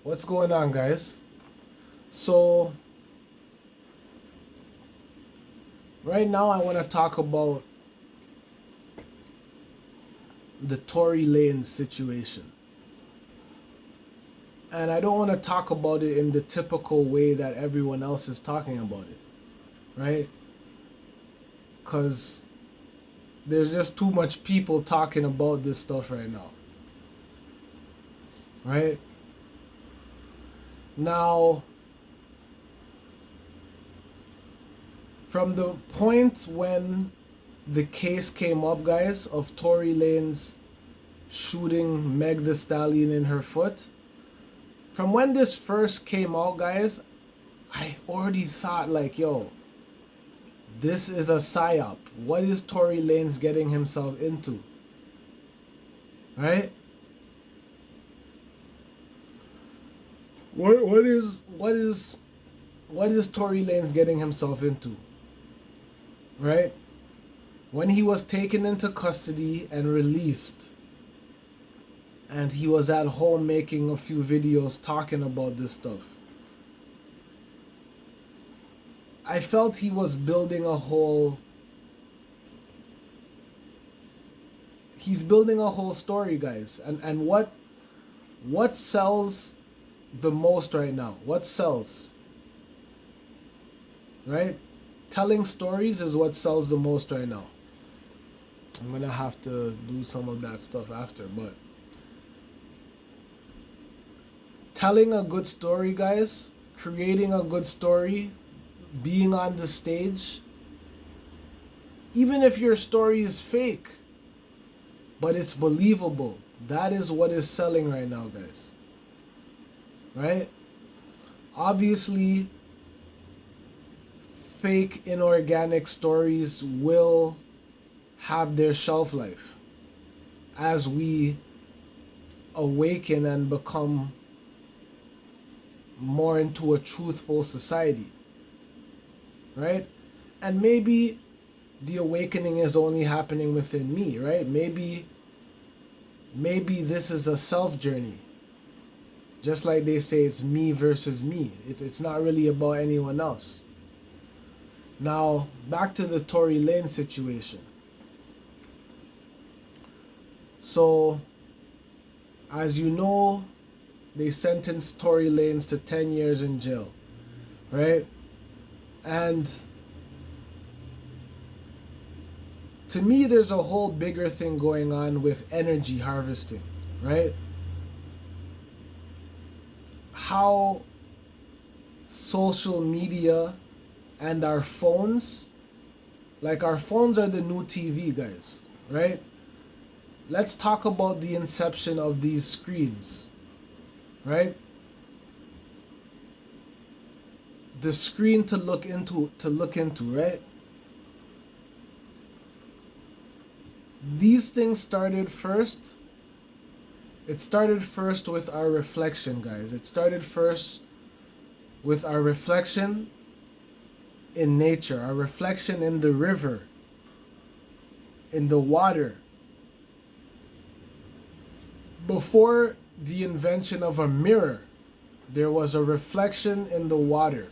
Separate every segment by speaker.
Speaker 1: What's going on, guys? So, right now I want to talk about the Tory Lanez situation. And I don't want to talk about it in the typical way that everyone else is talking about it, right? Because there's just too much people talking about this stuff right now, right? Now, from the point when the case came up, guys, of Tory Lanez shooting Meg the Stallion in her foot, from when this first came out, guys, I already thought like, yo, this is a psyop. What is Tory Lanez getting himself into? Right? What is Tory Lanez getting himself into? Right? When he was taken into custody and released, and he was at home making a few videos talking about this stuff, I felt he was building a whole story, guys. And what sells the most right now? What sells? Right? Telling stories is what sells the most right now. I'm gonna have to do some of that stuff after, but telling a good story, guys, creating a good story, being on the stage, even if your story is fake, but it's believable, that is what is selling right now, guys. Right? Obviously, fake inorganic stories will have their shelf life as we awaken and become more into a truthful society, right? And maybe the awakening is only happening within me, right? Maybe this is a self journey. Just like they say, it's me versus me. It's not really about anyone else. Now, back to the Tory Lanez situation. So, as you know, they sentenced Tory Lanez to 10 years in jail, right? And to me, there's a whole bigger thing going on with energy harvesting, right? How social media and our phones, like our phones are the new TV, guys, right? Let's talk about the inception of these screens, right? The screen to look into, right? These things started first. It started first with our reflection, guys. It started first with our reflection in nature, our reflection in the river, in the water. Before the invention of a mirror, there was a reflection in the water,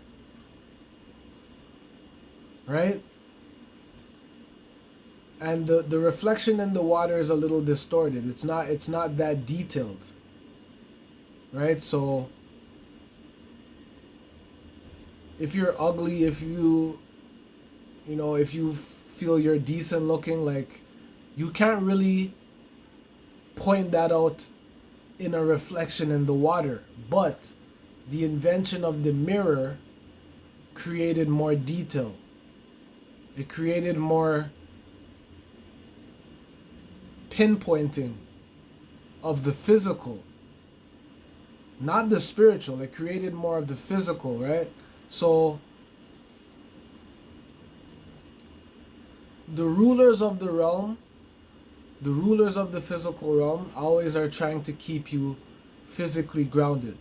Speaker 1: right? And the reflection in the water is a little distorted. It's not that detailed, right? So if you're ugly, if you feel you're decent looking, like, you can't really point that out in a reflection in the water. But the invention of the mirror created more detail. It created more pinpointing of the physical, not the spiritual. It created more of the physical, right? So the rulers of the realm, the rulers of the physical realm, always are trying to keep you physically grounded,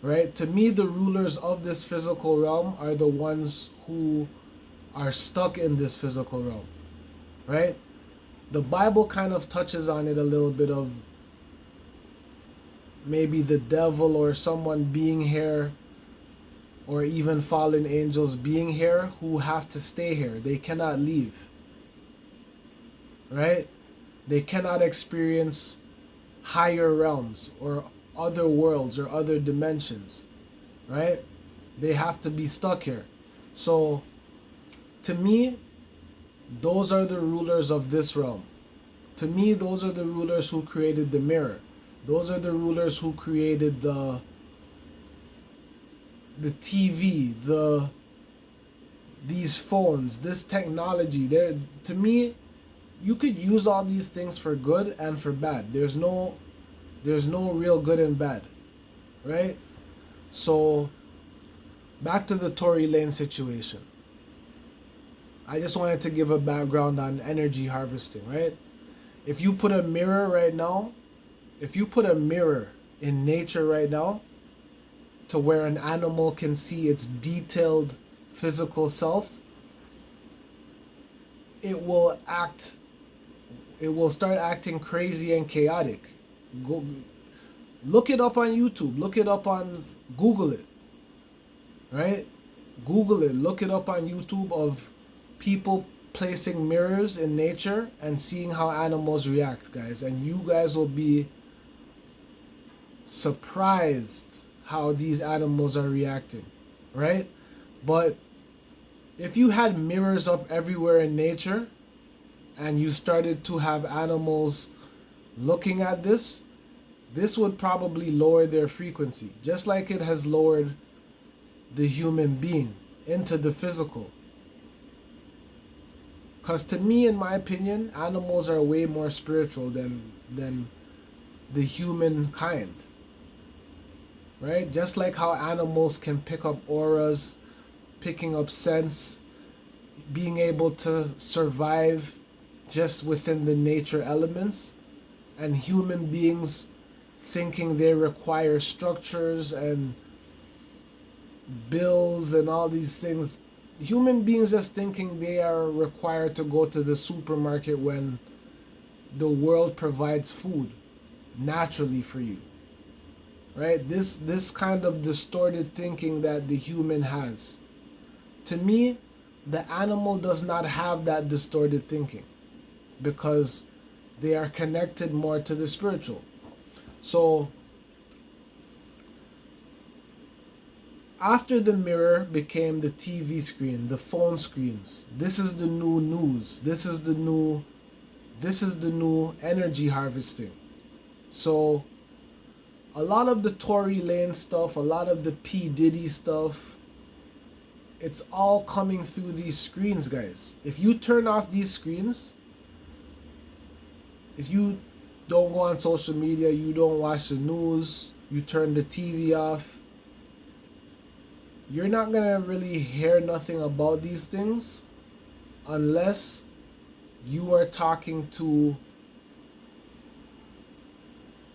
Speaker 1: right? To me, the rulers of this physical realm are the ones who are stuck in this physical realm, right? The Bible kind of touches on it a little bit of maybe the devil or someone being here, or even fallen angels being here, who have to stay here. They cannot leave. Right? They cannot experience higher realms or other worlds or other dimensions. Right? They have to be stuck here. So, to me, those are the rulers of this realm. To me, those are the rulers who created the mirror. Those are the rulers who created the TV, these phones, this technology. There, to me, you could use all these things for good and for bad. There's no real good and bad, right? So, back to the Tory Lanez situation. I just wanted to give a background on energy harvesting, right? If you put a mirror right now, if you put a mirror in nature right now to where an animal can see its detailed physical self, it will start acting crazy and chaotic. Go look it up on YouTube, look it up on Google it. Right? Google it, look it up on YouTube of people placing mirrors in nature and seeing how animals react, guys, and you guys will be surprised how these animals are reacting, right? But if you had mirrors up everywhere in nature and you started to have animals looking at this would probably lower their frequency, just like it has lowered the human being into the physical. Because to me, in my opinion, animals are way more spiritual than the human kind. Right? Just like how animals can pick up auras, picking up sense, being able to survive just within the nature elements, and human beings thinking they require structures and bills and all these things. Human beings just thinking they are required to go to the supermarket when the world provides food naturally for you. Right? This kind of distorted thinking that the human has. To me, the animal does not have that distorted thinking because they are connected more to the spiritual. So, after the mirror became the TV screen, the phone screens, this is the new news. This is the new energy harvesting. So, a lot of the Tory Lanez stuff, a lot of the P. Diddy stuff, it's all coming through these screens, guys. If you turn off these screens, if you don't go on social media, you don't watch the news, you turn the TV off, you're not gonna really hear nothing about these things unless you are talking to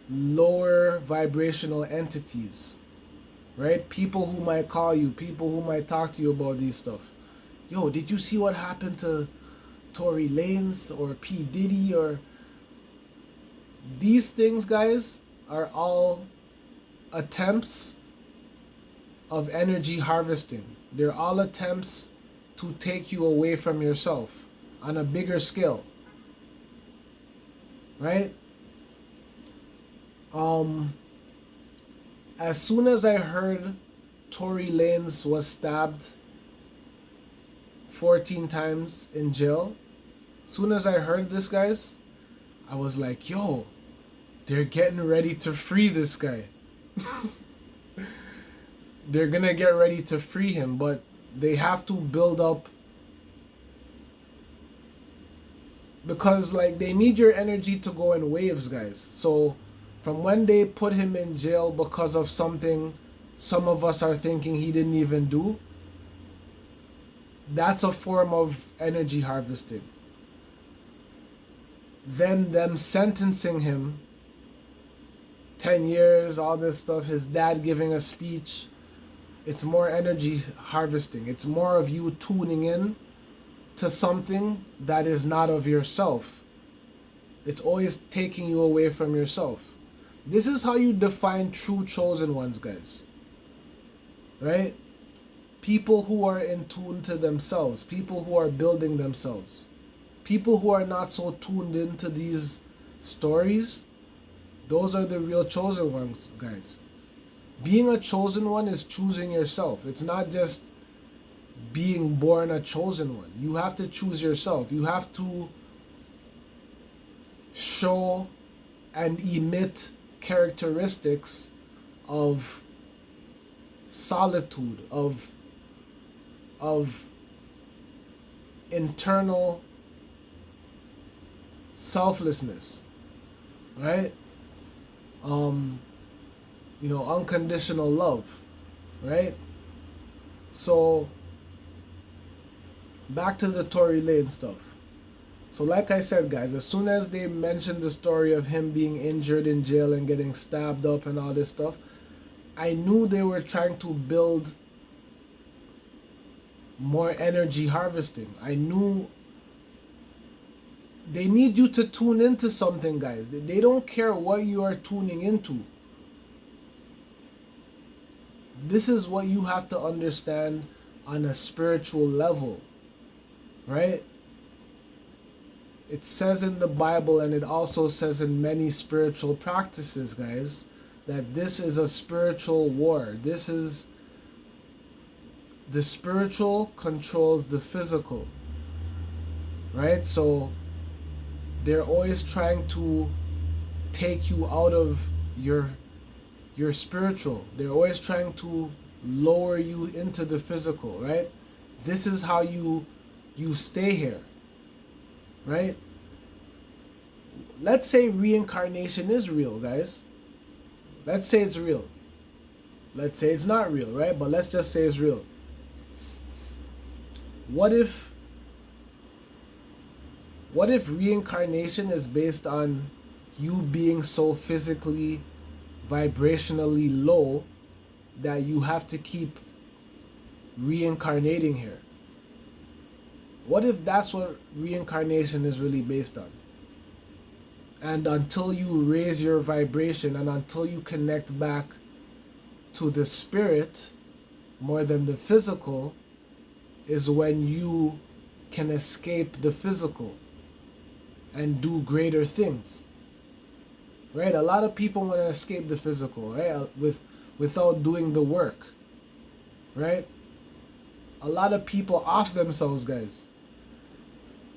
Speaker 1: lower vibrational entities, right? People who might call you, people who might talk to you about these stuff. Yo, did you see what happened to Tory Lanez or P. Diddy? Or these things, guys, are all attempts of energy harvesting. They're all attempts to take you away from yourself on a bigger scale, right? As soon as I heard Tory Lanez was stabbed 14 times in jail, as soon as I heard this, guys, I was like, yo, they're getting ready to free this guy. They're gonna get ready to free him, but they have to build up, because like they need your energy to go in waves, guys. So from when they put him in jail because of something some of us are thinking he didn't even do, that's a form of energy harvesting. Then them sentencing him 10 years, all this stuff, his dad giving a speech, it's more energy harvesting. It's more of you tuning in to something that is not of yourself. It's always taking you away from yourself. This is how you define true chosen ones, guys. Right? People who are in tune to themselves, people who are building themselves, people who are not so tuned into these stories. Those are the real chosen ones, guys. Being a chosen one is choosing yourself. It's not just being born a chosen one. You have to choose yourself. You have to show and emit characteristics of solitude, of internal selflessness, right? Unconditional love, right? So back to the Tory Lanez stuff. So like I said, guys, as soon as they mentioned the story of him being injured in jail and getting stabbed up and all this stuff, I knew they were trying to build more energy harvesting. I knew they need you to tune into something, guys. They don't care what you are tuning into. This is what you have to understand on a spiritual level, right? It says in the Bible, and it also says in many spiritual practices, guys, that this is a spiritual war. This is the spiritual controls the physical, right? So they're always trying to take you out of your spiritual. They're always trying to lower you into the physical, right? This is how you stay here, right? Let's say reincarnation is real, guys. Let's say it's real. Let's say it's not real, right? But let's just say it's real. What if reincarnation is based on you being so physically, vibrationally low that you have to keep reincarnating here? What if that's what reincarnation is really based on? And until you raise your vibration and until you connect back to the spirit more than the physical is when you can escape the physical and do greater things. Right? A lot of people want to escape the physical, right? Without doing the work. Right? A lot of people off themselves, guys.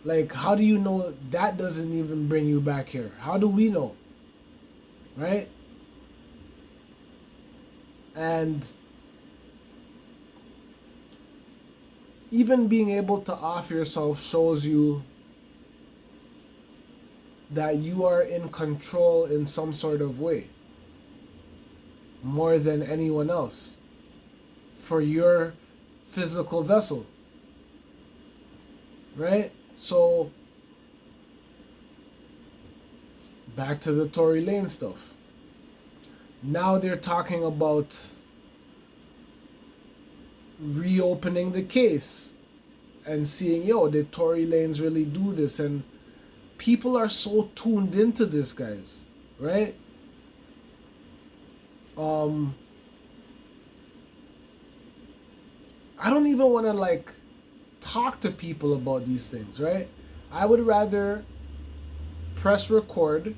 Speaker 1: Like, how do you know that doesn't even bring you back here? How do we know? Right? And even being able to off yourself shows you that you are in control in some sort of way. More than anyone else. For your physical vessel. Right? So, back to the Tory Lanez stuff. Now they're talking about reopening the case and seeing, did Tory Lanez really do this? And people are so tuned into this, guys, right? I don't even want to talk to people about these things, right? I would rather press record,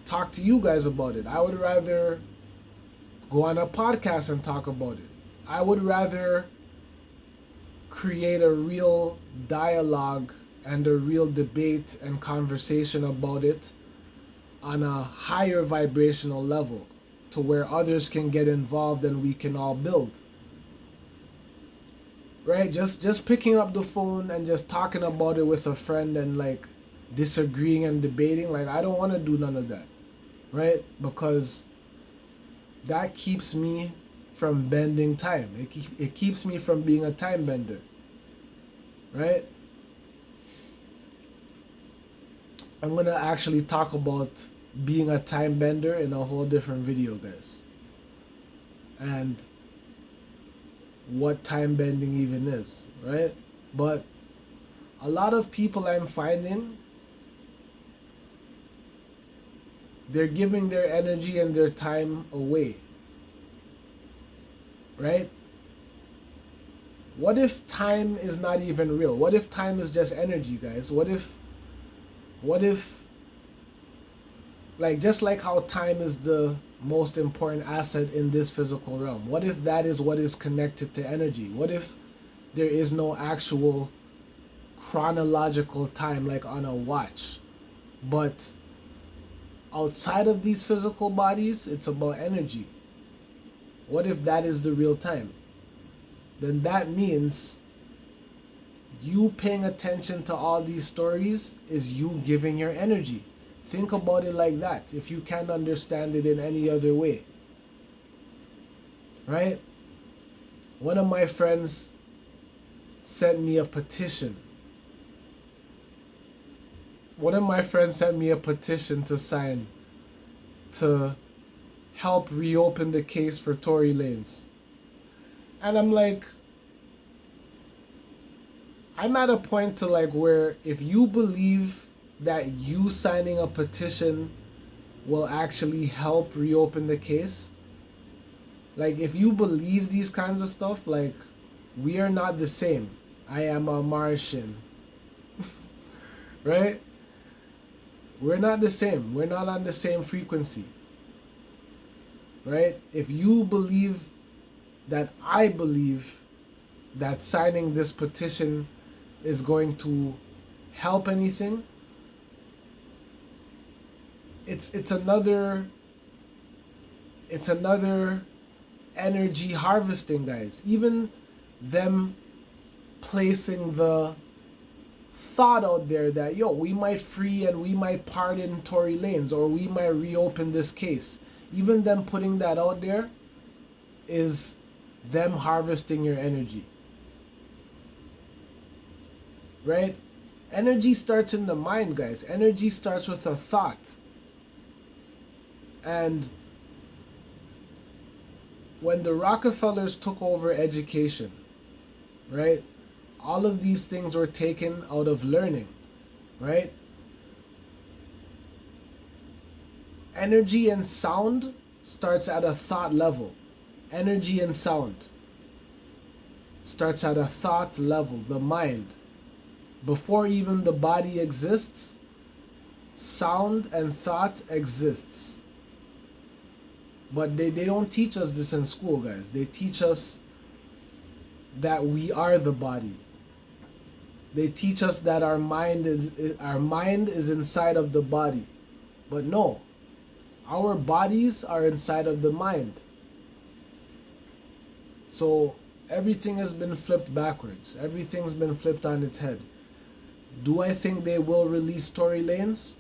Speaker 1: talk to you guys about it. I would rather go on a podcast and talk about it. I would rather create a real dialogue and a real debate and conversation about it on a higher vibrational level to where others can get involved and we can all build. Right? Just picking up the phone and just talking about it with a friend and disagreeing and debating, I don't want to do none of that. Right? Because that keeps me from bending time. It keeps me from being a time bender. Right? I'm going to actually talk about being a time bender in a whole different video, guys. And what time bending even is, right? But a lot of people I'm finding they're giving their energy and their time away. Right? What if time is not even real? What if time is just energy, guys? What if like, just like how time is the most important asset in this physical realm, what if that is what is connected to energy? What if there is no actual chronological time like on a watch, but outside of these physical bodies it's about energy? What if that is the real time? Then that means you paying attention to all these stories is you giving your energy. Think about it like that, if you can't understand it in any other way. Right? One of my friends sent me a petition. One of my friends sent me a petition to sign to help reopen the case for Tory Lanez. And I'm like, I'm at a point to like where if you believe that you signing a petition will actually help reopen the case, like if you believe these kinds of stuff, like, we are not the same. I am a Martian. Right? We're not the same. We're not on the same frequency. Right? If you believe that I believe that signing this petition is going to help anything, it's another energy harvesting, guys. Even them placing the thought out there that, yo, we might free and we might pardon Tory Lanez, or we might reopen this case. Even them putting that out there is them harvesting your energy. Right? Energy starts in the mind, guys. Energy starts with a thought. And when the Rockefellers took over education, right? All of these things were taken out of learning, right? Energy and sound starts at a thought level. Energy and sound starts at a thought level, the mind. Before even the body exists, sound and thought exists. But they don't teach us this in school, guys. They teach us that we are the body. They teach us that our mind is inside of the body. But no, our bodies are inside of the mind. So everything has been flipped backwards. Everything's been flipped on its head. Do I think they will release Tory Lanez?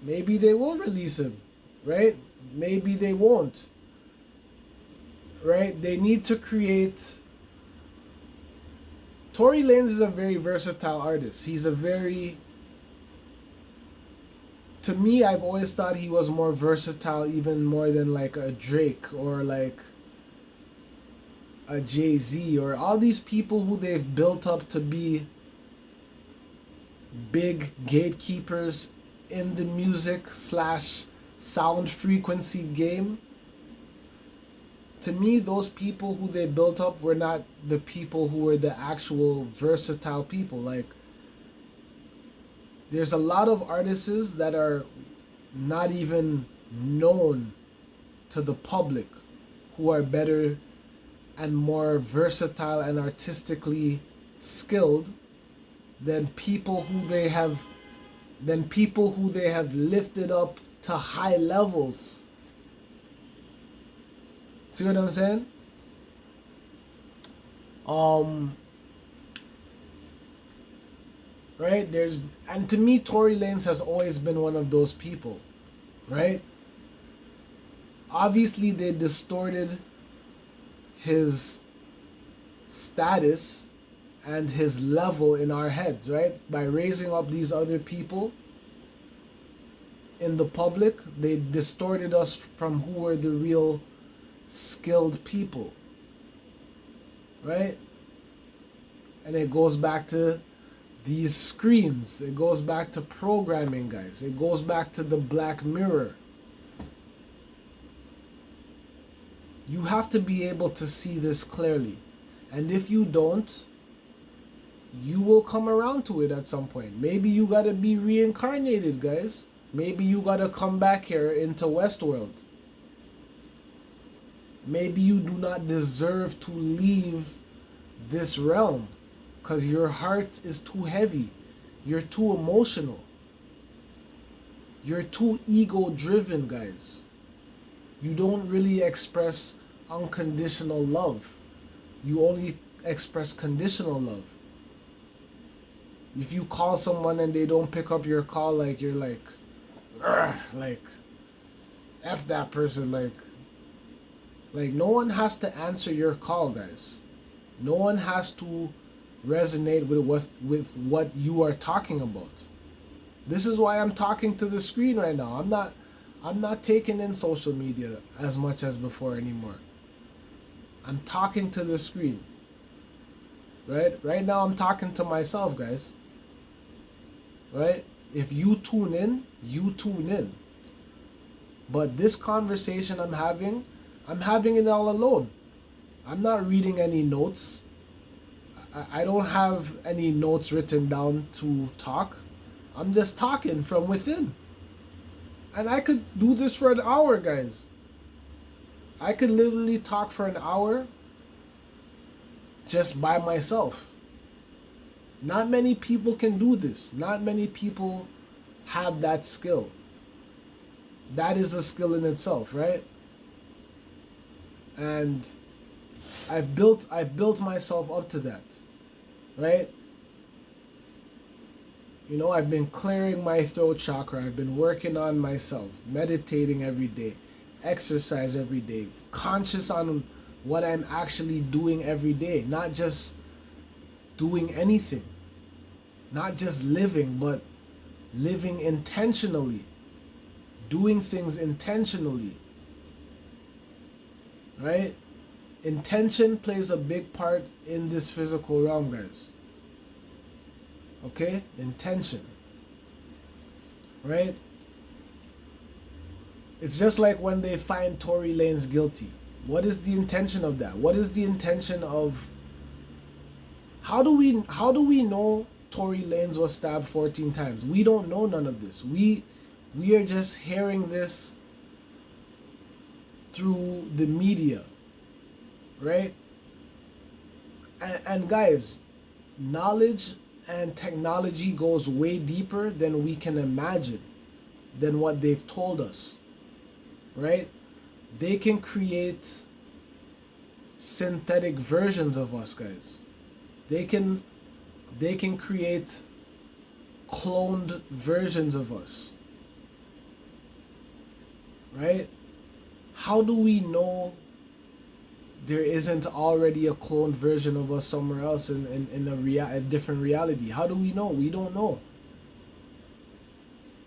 Speaker 1: Maybe they will release him, right? Maybe they won't, right? They need to create... Tory Lanez is a very versatile artist. He's a very... To me, I've always thought he was more versatile, even more than like a Drake or like a Jay-Z or all these people who they've built up to be big gatekeepers in the music / sound frequency game. To me, those people who they built up were not the people who were the actual versatile people. Like, there's a lot of artists that are not even known to the public who are better and more versatile and artistically skilled than people who they have lifted up to high levels. See what I'm saying? Right? And to me, Tory Lanez has always been one of those people, right? Obviously, they distorted his status and his level in our heads, right? By raising up these other people in the public, they distorted us from who were the real skilled people, right? And it goes back to these screens. It goes back to programming, guys. It goes back to the Black Mirror. You have to be able to see this clearly. And if you don't, you will come around to it at some point. Maybe you gotta be reincarnated, guys. Maybe you gotta come back here into Westworld. Maybe you do not deserve to leave this realm because your heart is too heavy. You're too emotional. You're too ego-driven, guys. You don't really express unconditional love. You only express conditional love. If you call someone and they don't pick up your call, like you're like F that person, like no one has to answer your call, guys. No one has to resonate with what you are talking about. This is why I'm talking to the screen right now. I'm not taking in social media as much as before anymore. I'm talking to the screen. Right now I'm talking to myself, guys. Right? If you tune in, you tune in. But this conversation I'm having it all alone. I'm not reading any notes. I don't have any notes written down to talk. I'm just talking from within. And I could do this for an hour, guys. I could literally talk for an hour just by myself. Not many people can do this. Not many people have that skill. That is a skill in itself, right? And I've built myself up to that, right? You know, I've been clearing my throat chakra. I've been working on myself, meditating every day, exercise every day, conscious on what I'm actually doing every day, not just doing anything, not just living, but living intentionally, doing things intentionally, right? Intention plays a big part in this physical realm, guys. Okay? Intention. Right? It's just like when they find Tory Lanez guilty. What is the intention of that? What is the intention of... How do we know Tory Lanez was stabbed 14 times? We don't know none of this. We are just hearing this through the media. Right? And guys, knowledge and technology goes way deeper than we can imagine, than what they've told us. Right? They can create synthetic versions of us, guys. They can create cloned versions of us. Right? How do we know there isn't already a cloned version of us somewhere else in a different reality? How do we know? We don't know.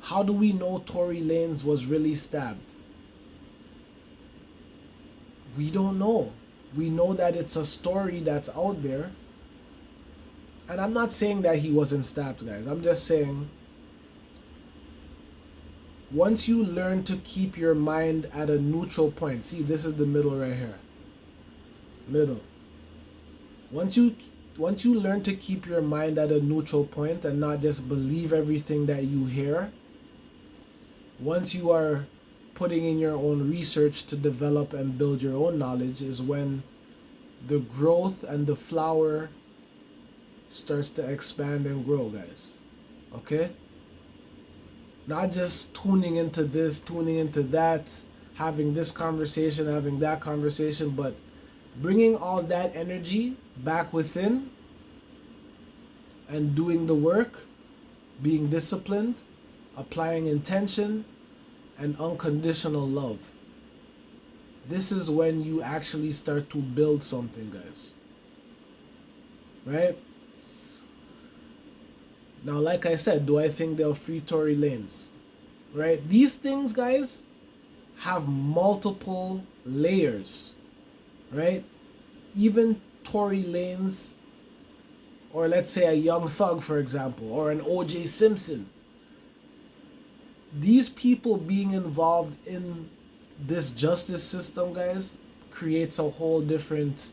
Speaker 1: How do we know Tory Lanez was really stabbed? We don't know. We know that it's a story that's out there. And I'm not saying that he wasn't stabbed, guys. I'm just saying, once you learn to keep your mind at a neutral point, see, this is the middle right here. Middle. Once you learn to keep your mind at a neutral point and not just believe everything that you hear, once you are putting in your own research to develop and build your own knowledge, is when the growth and the flower starts to expand and grow, guys. Okay? Not just tuning into this, tuning into that, having this conversation, having that conversation, but bringing all that energy back within and doing the work, being disciplined, applying intention and unconditional love. This is when you actually start to build something, guys. Right? Now, like I said, do I think they'll free Tory Lanez? Right? These things, guys, have multiple layers. Right? Even Tory Lanez or let's say a Young Thug, for example, or an OJ Simpson. These people being involved in this justice system, guys, creates a whole different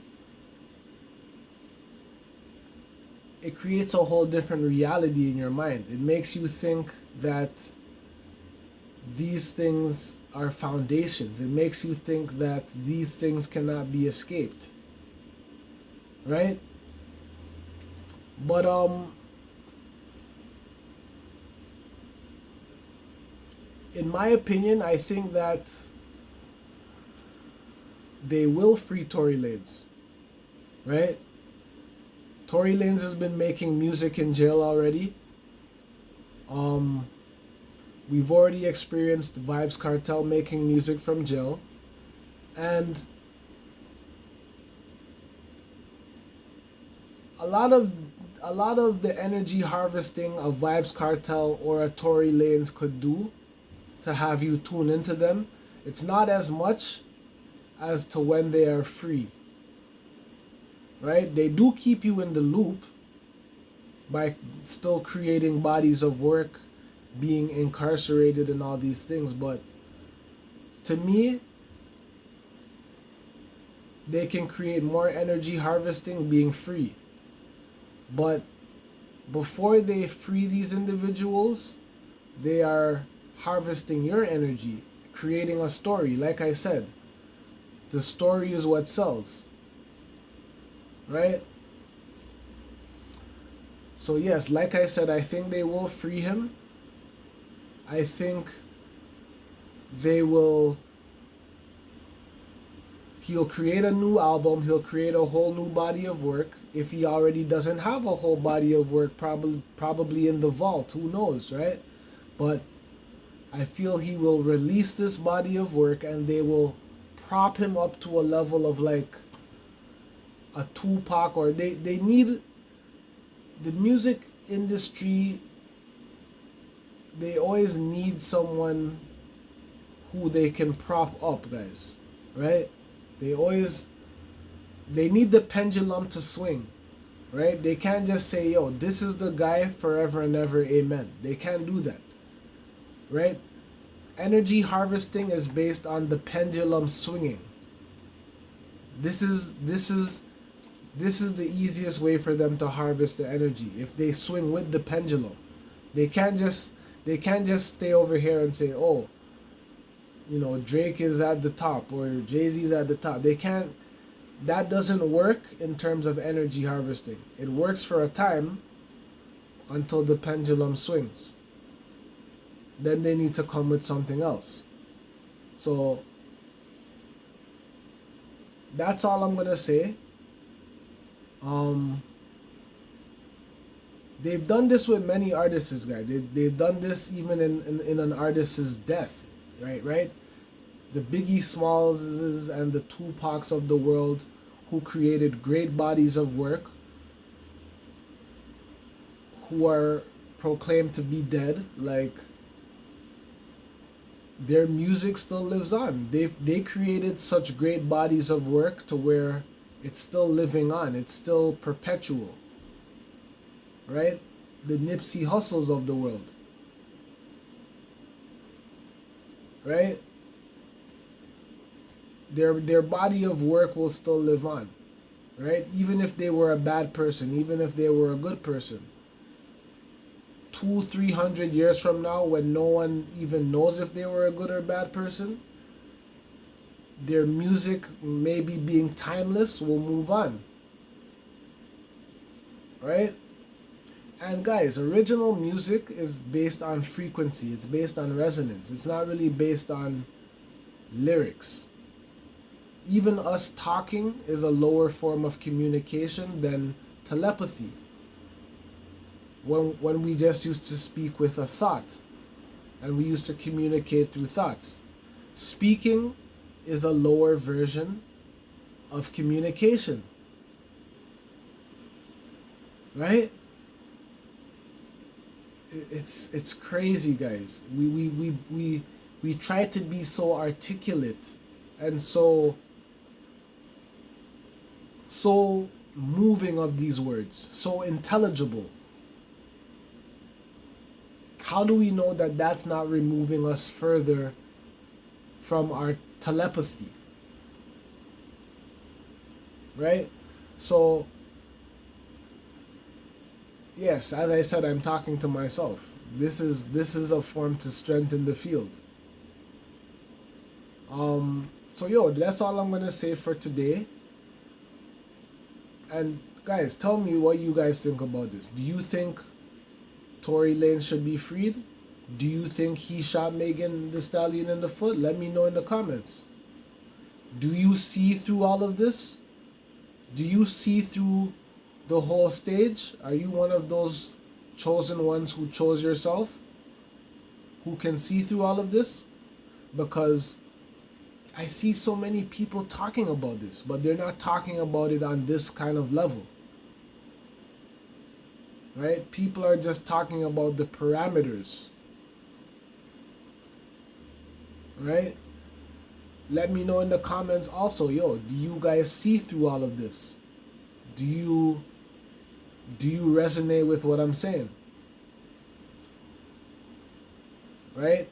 Speaker 1: it creates a whole different reality in your mind. It makes you think that these things are foundations. It makes you think that these things cannot be escaped. Right? But in my opinion, I think that they will free Tory Lanez. Right? Tory Lanez has been making music in jail already. We've already experienced Vybz Kartel making music from jail. And a lot of the energy harvesting a Vybz Kartel or a Tory Lanez could do to have you tune into them, it's not as much as to when they are free. Right? They do keep you in the loop by still creating bodies of work, being incarcerated and all these things, but to me, they can create more energy harvesting being free. But before they free these individuals, they are harvesting your energy, creating a story. Like I said, the story is what sells. Right? So yes, like I said, I think they will free him. I think he'll create a new album, he'll create a whole new body of work. If he already doesn't have a whole body of work, probably in the vault, who knows, right? But I feel he will release this body of work and they will prop him up to a level of like a Tupac, or they need the music industry, they always need someone who they can prop up, guys, right? They need the pendulum to swing, right? They can't just say, yo, this is the guy forever and ever, amen. They can't do that, right? Energy harvesting is based on the pendulum swinging. This is the easiest way for them to harvest the energy, if they swing with the pendulum. They can't just stay over here and say, oh, you know, Drake is at the top or Jay-Z's at the top. They can't. That doesn't work in terms of energy harvesting. It works for a time until the pendulum swings. Then they need to come with something else. So that's all I'm gonna say. They've done this with many artists, guys. They've done this even in an artist's death, right? The Biggie Smallses and the Tupacs of the world, who created great bodies of work, who are proclaimed to be dead, like their music still lives on. They created such great bodies of work to where it's still living on. It's still perpetual. Right? The Nipsey Hussles of the world. Right? Their body of work will still live on. Right? Even if they were a bad person, even if they were a good person. 200-300 years from now, when no one even knows if they were a good or bad person, their music, maybe being timeless, will move on. Right? And guys, original music is based on frequency. It's based on resonance. It's not really based on lyrics. Even us talking is a lower form of communication than telepathy. When we just used to speak with a thought, and we used to communicate through thoughts. Speaking is a lower version of communication. Right? It's crazy, guys. We try to be so articulate and so moving of these words, so intelligible. How do we know that that's not removing us further from our telepathy? Right? So, yes, as I said, I'm talking to myself. This is a form to strengthen the field. So yo, that's all I'm gonna say for today. And guys, tell me what you guys think about this. Do you think Tory Lanez should be freed? Do you think he shot Megan Thee Stallion in the foot? Let me know in the comments. Do you see through all of this? Do you see through the whole stage? Are you one of those chosen ones who chose yourself? Who can see through all of this? Because I see so many people talking about this, but they're not talking about it on this kind of level. Right? People are just talking about the parameters. Right? Let me know in the comments also, yo, do you guys see through all of this? Do you resonate with what I'm saying? Right?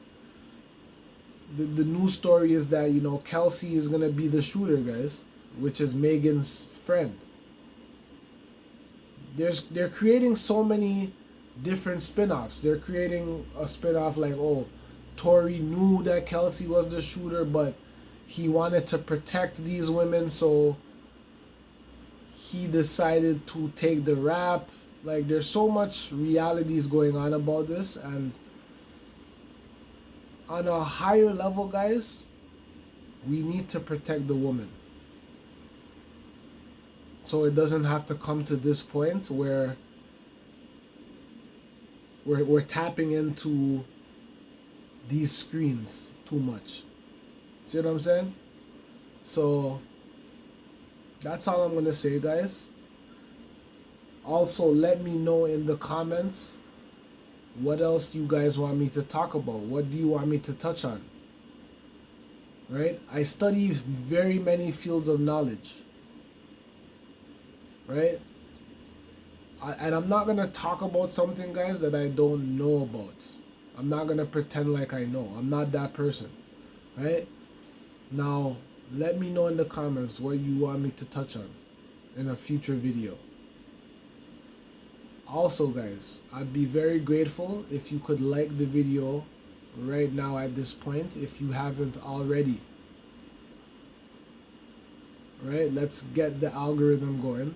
Speaker 1: The news story is that, you know, Kelsey is gonna be the shooter, guys, which is Megan's friend. They're creating so many different spin-offs. They're creating a spin-off like, oh, Tory knew that Kelsey was the shooter, but he wanted to protect these women, so he decided to take the rap. Like, there's so much realities going on about this, and on a higher level, guys, we need to protect the woman. So it doesn't have to come to this point where we're tapping into these screens too much. See what I'm saying? So that's all I'm gonna say, guys. Also, let me know in the comments what else you guys want me to talk about. What do you want me to touch on? Right? I study very many fields of knowledge. Right? And I'm not gonna talk about something, guys, that I don't know about. I'm not gonna pretend like I know. I'm not that person. Right? Now, let me know in the comments what you want me to touch on in a future video. Also, guys, I'd be very grateful if you could like the video right now at this point if you haven't already. Right? Let's get the algorithm going.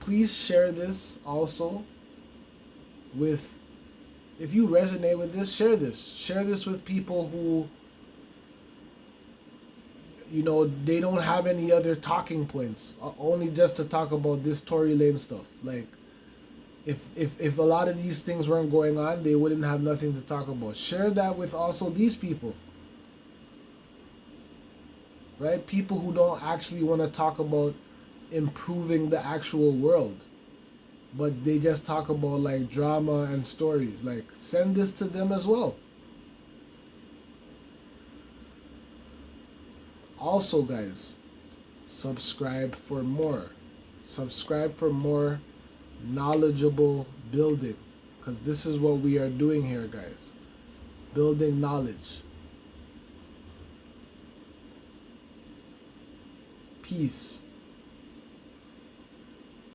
Speaker 1: Please share this also with, if you resonate with this, share this. Share this with people who, you know, they don't have any other talking points, only just to talk about this Tory Lanez stuff. Like, if a lot of these things weren't going on, they wouldn't have nothing to talk about. Share that with also these people. Right? People who don't actually want to talk about improving the actual world, but they just talk about like drama and stories. Like, send this to them as well. Also, guys, subscribe for more. Subscribe for more knowledgeable building, because this is what we are doing here, guys. Building knowledge. Peace.